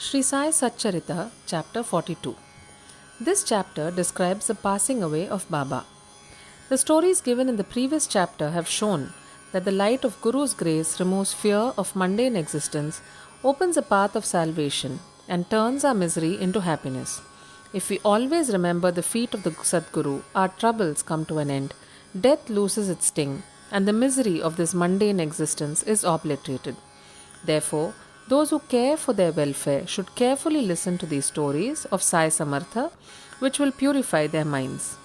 Sri Sai Satcharita, Chapter 42. This chapter describes the passing away of Baba. The stories given in the previous chapter have shown that the light of Guru's grace removes fear of mundane existence, opens a path of salvation, and turns our misery into happiness. If we always remember the feet of the Sadguru, our troubles come to an end, death loses its sting, and the misery of this mundane existence is obliterated. Therefore, those who care for their welfare should carefully listen to these stories of Sai Samartha, which will purify their minds.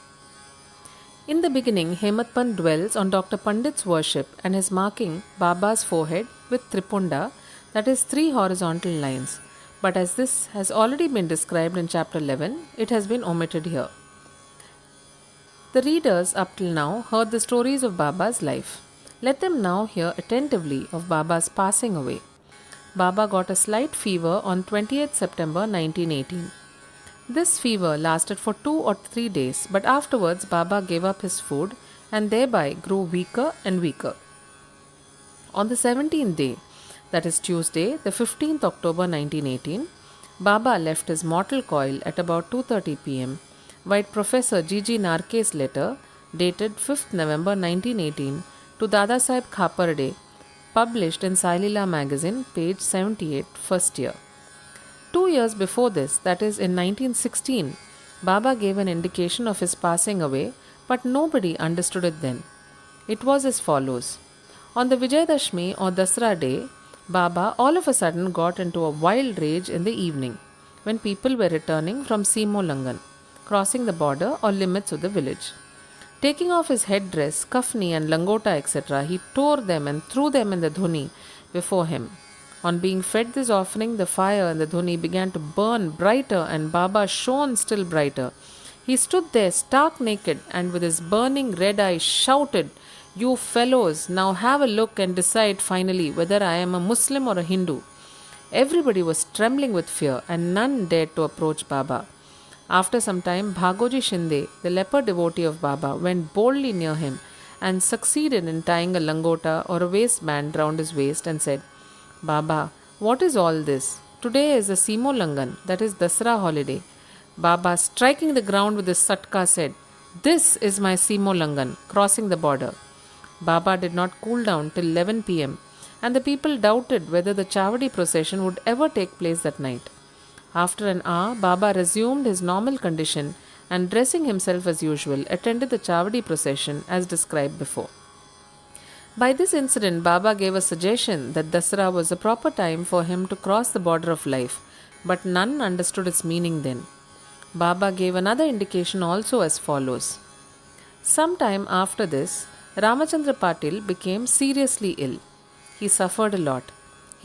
In the beginning, Hemat Pant dwells on Dr. Pandit's worship and is marking Baba's forehead with tripunda, that is, three horizontal lines. But as this has already been described in chapter 11, it has been omitted here. The readers up till now heard the stories of Baba's life. Let them now hear attentively of Baba's passing away. Baba got a slight fever on 20th September 1918. This fever lasted for 2 or 3 days, but afterwards Baba gave up his food and thereby grew weaker and weaker. On the 17th day, that is Tuesday, the 15th October 1918, Baba left his mortal coil at about 2:30 pm, via Professor G.G. Narke's letter dated 5th November 1918 to Dadasaheb Khaparde, published in Sailila magazine, page 78, first year. 2 years before this, that is in 1916, Baba gave an indication of his passing away, but nobody understood it then. It was as follows. On the Vijayadashmi or Dasra day, Baba all of a sudden got into a wild rage in the evening, when people were returning from Simolangan, crossing the border or limits of the village. Taking off his headdress, kafni and langota etc., he tore them and threw them in the dhuni before him. On being fed this offering, the fire in the dhuni began to burn brighter and Baba shone still brighter. He stood there stark naked and with his burning red eyes shouted, "You fellows, now have a look and decide finally whether I am a Muslim or a Hindu." Everybody was trembling with fear and none dared to approach Baba. After some time, Bhagoji Shinde, the leper devotee of Baba, went boldly near him and succeeded in tying a langota or a waistband round his waist and said, "Baba, what is all this? Today is a Simolangan, that is Dasra holiday." Baba, striking the ground with his satka, said, "This is my Simolangan, crossing the border." Baba did not cool down till 11 pm, and the people doubted whether the Chavadi procession would ever take place that night. After an hour, Baba resumed his normal condition and, dressing himself as usual, attended the Chavadi procession as described before. By this incident, Baba gave a suggestion that Dasra was the proper time for him to cross the border of life, but none understood its meaning then. Baba gave another indication also as follows. Some time after this, Ramachandra Patil became seriously ill. He suffered a lot.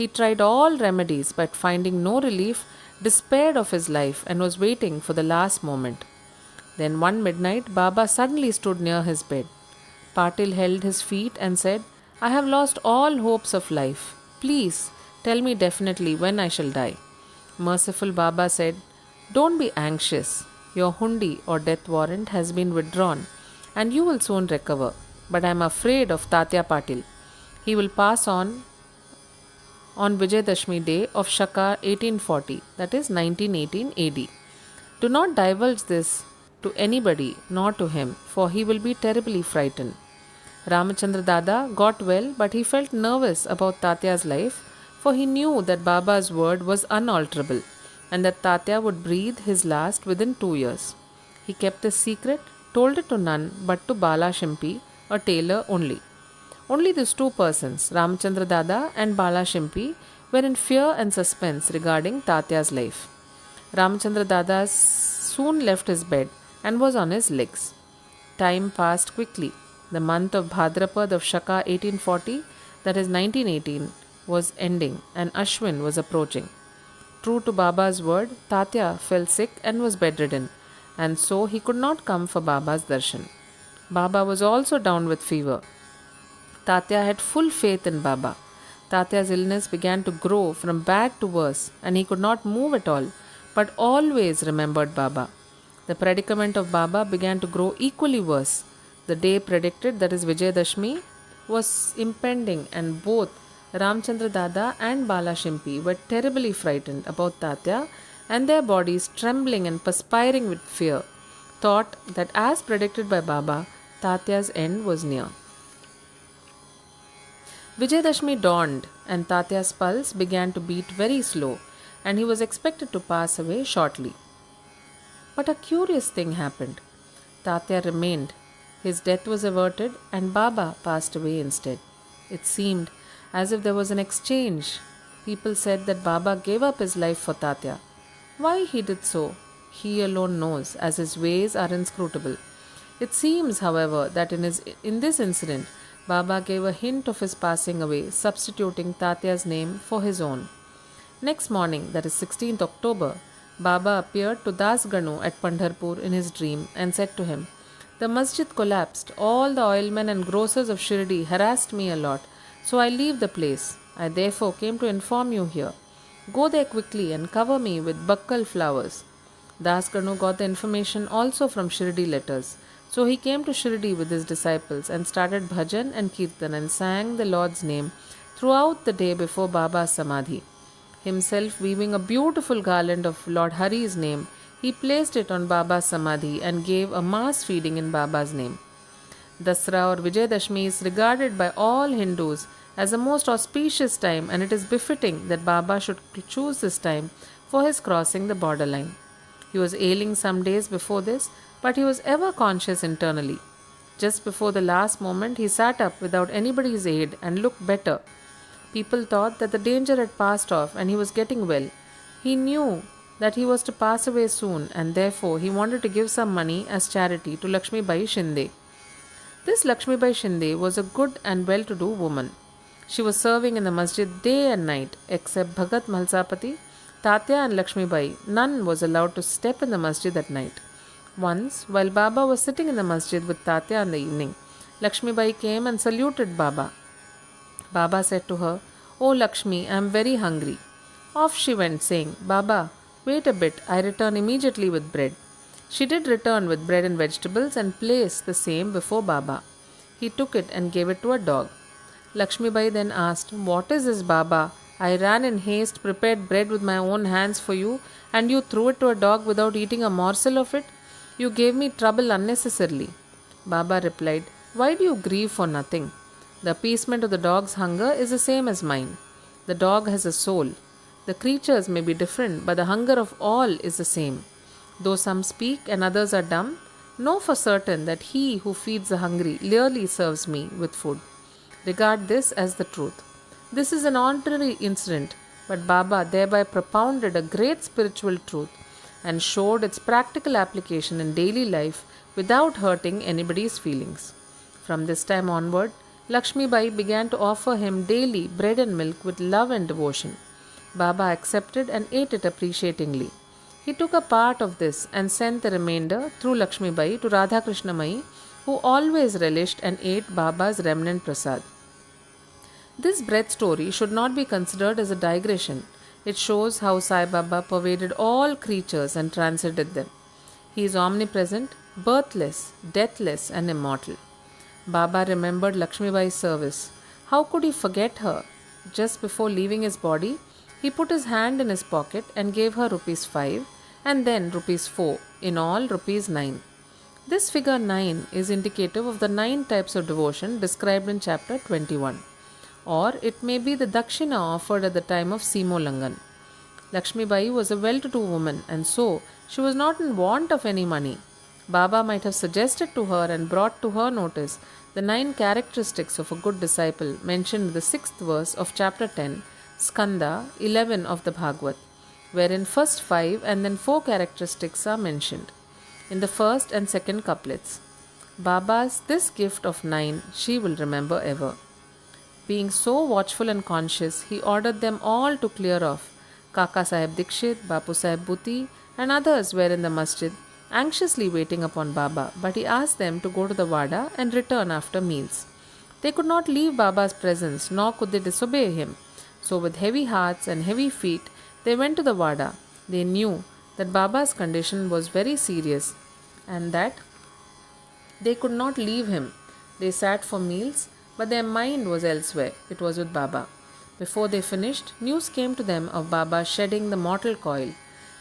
He tried all remedies, but finding no relief, despaired of his life and was waiting for the last moment. Then one midnight, Baba suddenly stood near his bed. Patil held his feet and said, "I have lost all hopes of life. Please tell me definitely when I shall die." Merciful Baba said, "Don't be anxious. Your hundi or death warrant has been withdrawn and you will soon recover. But I am afraid of Tatya Patil. He will pass on Vijayadashmi day of Shaka 1840, that is 1918 AD. Do not divulge this to anybody nor to him, for he will be terribly frightened." Ramachandra Dada got well, but he felt nervous about Tatya's life, for he knew that Baba's word was unalterable and that Tatya would breathe his last within 2 years. He kept this secret, told it to none but to Bala Shimpi, a tailor only. Only these two persons, Ramachandra Dada and Bala Shimpi, were in fear and suspense regarding Tatya's life. Ramachandra Dada soon left his bed and was on his legs. Time passed quickly. The month of Bhadrapad of Shaka 1840, that is 1918, was ending and Ashwin was approaching. True to Baba's word, Tatya fell sick and was bedridden, and so he could not come for Baba's darshan. Baba was also down with fever. Tatya had full faith in Baba. Tatya's illness began to grow from bad to worse, and he could not move at all, but always remembered Baba. The predicament of Baba began to grow equally worse. The day predicted, that is Vijayadashmi, was impending, and both Ramchandra Dada and Bala Shimpi were terribly frightened about Tatya, and their bodies trembling and perspiring with fear, thought that as predicted by Baba, Tatya's end was near. Vijayadashmi dawned, and Tatya's pulse began to beat very slow, and he was expected to pass away shortly. But a curious thing happened. Tatya remained. His death was averted, and Baba passed away instead. It seemed as if there was an exchange. People said that Baba gave up his life for Tatya. Why he did so, he alone knows, as his ways are inscrutable. It seems, however, that in this incident, Baba gave a hint of his passing away, substituting Tatya's name for his own. Next morning, that is 16th October, Baba appeared to Das Ganu at Pandharpur in his dream and said to him, "The masjid collapsed. All the oilmen and grocers of Shirdi harassed me a lot, so I leave the place. I therefore came to inform you here. Go there quickly and cover me with bakkal flowers." Das Ganu got the information also from Shirdi letters. So he came to Shirdi with his disciples and started bhajan and kirtan and sang the Lord's name throughout the day before Baba's samadhi. Himself weaving a beautiful garland of Lord Hari's name, he placed it on Baba's samadhi and gave a mass feeding in Baba's name. Dasra or Vijayadashmi is regarded by all Hindus as a most auspicious time, and it is befitting that Baba should choose this time for his crossing the borderline. He was ailing some days before this, but he was ever conscious internally. Just before the last moment, he sat up without anybody's aid and looked better. People thought that the danger had passed off and he was getting well. He knew that he was to pass away soon, and therefore he wanted to give some money as charity to Lakshmi Bai Shinde. This Lakshmi Bai Shinde was a good and well-to-do woman. She was serving in the masjid day and night, except Bhagat Malsapati, Tatya and Lakshmi Bai. None was allowed to step in the masjid at night. Once, while Baba was sitting in the masjid with Tatya in the evening, Lakshmi Bai came and saluted Baba. Baba said to her, "Oh Lakshmi, I am very hungry." Off she went, saying, "Baba, wait a bit, I return immediately with bread." She did return with bread and vegetables and placed the same before Baba. He took it and gave it to a dog. Lakshmi Bai then asked, "What is this, Baba? I ran in haste, prepared bread with my own hands for you, and you threw it to a dog without eating a morsel of it? You gave me trouble unnecessarily." Baba replied, "Why do you grieve for nothing? The appeasement of the dog's hunger is the same as mine. The dog has a soul. The creatures may be different, but the hunger of all is the same. Though some speak and others are dumb, know for certain that he who feeds the hungry clearly serves me with food. Regard this as the truth." This is an ordinary incident, but Baba thereby propounded a great spiritual truth and showed its practical application in daily life without hurting anybody's feelings. From this time onward, Lakshmi Bai began to offer him daily bread and milk with love and devotion. Baba accepted and ate it appreciatingly. He took a part of this and sent the remainder through Lakshmi Bai to Radha Krishna Mai, who always relished and ate Baba's remnant prasad. This bread story should not be considered as a digression. It shows how Sai Baba pervaded all creatures and transcended them. He is omnipresent, birthless, deathless, and immortal. Baba remembered Lakshmi Bai's service. How could he forget her? Just before leaving his body, he put his hand in his pocket and gave her rupees 5 and then rupees 4, in all rupees 9. This figure 9 is indicative of the 9 types of devotion described in chapter 21. Or it may be the dakshina offered at the time of Simolangan. Lakshmi Bai was a well-to-do woman, and so she was not in want of any money. Baba might have suggested to her and brought to her notice the 9 characteristics of a good disciple mentioned in the 6th verse of chapter 10, Skanda 11 of the Bhagavad, wherein first 5 and then 4 characteristics are mentioned. In the first and second couplets, Baba's this gift of 9 she will remember ever. Being so watchful and conscious, he ordered them all to clear off. Kaka Sahib Dikshit, Bapu Sahib Bhuti, and others were in the masjid, anxiously waiting upon Baba, but he asked them to go to the Wada and return after meals. They could not leave Baba's presence, nor could they disobey him. So with heavy hearts and heavy feet, they went to the Wada. They knew that Baba's condition was very serious and that they could not leave him. They sat for meals, but their mind was elsewhere. It was with Baba. Before they finished, news came to them of Baba shedding the mortal coil.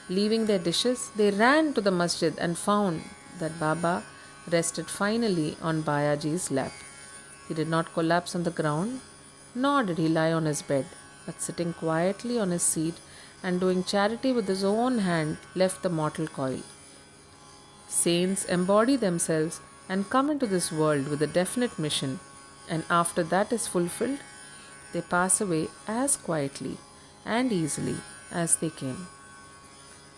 Leaving their dishes, they ran to the masjid and found that Baba rested finally on Bayaji's lap. He did not collapse on the ground, nor did he lie on his bed, but sitting quietly on his seat and doing charity with his own hand left the mortal coil. Saints embody themselves and come into this world with a definite mission, and after that is fulfilled, they pass away as quietly and easily as they came.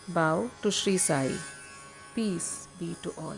Bow to Sri Sai. Peace be to all.